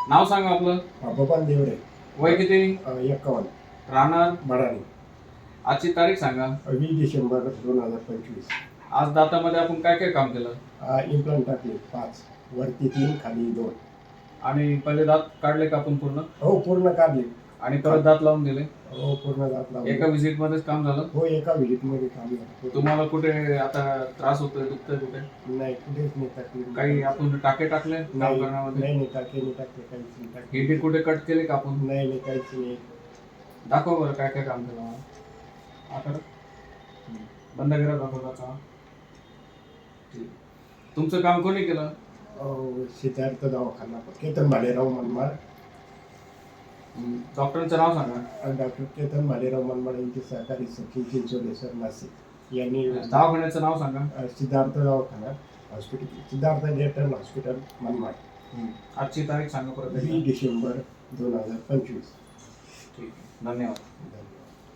नाव सांगा आपलं. बबन देवरे. वय किती? 51. राहणार? मडाणी. आजची तारीख सांगा. 20 डिसेंबर 2025. आज दातामध्ये आपण काय काय काम केलं? इम्प्लांट टाकले 5, वरती 3, खाली 2. आणि पहिले दात काढले का आपण पूर्ण? हो, पूर्ण काढले. आणि परत दात लावून दिले? हो, पूर्ण दात लावले. एका विजिट मध्येच काम झालं? हो, एका विजिटमध्ये काम झालं. तुम्हाला कुठे आता त्रास होतोय, दुखतंय कुठे? नाही, कुठेच नाही टाकले. काही आपण टाके टाकले काम नाही करण्यामध्ये? नाही, टाके नाही टाकले, काहीच नाही टाकले. हिंडी कुठे कट केले का आपण? नाही, काहीच नाही. दाखव बरं काय काय काम केलं मला. आता बंद करा दाखवता. तुमचं काम कोणी केलं? सिद्धार्थ दवाखाना, केतन भालेराव मनमाड. डॉक्टरांचं नाव सांगा. डॉक्टर केतन भालेराव मनमाड यांचे सहकारी सचिन चिंचोले सर, नाशिक यांनी. दवाखान्याचं नाव सांगा. सिद्धार्थ दवाखाना hospital, Siddharth dental hospital, Manmad. आजची तारीख सांगा परत. 20 डिसेंबर 2025. ठीक आहे, धन्यवाद.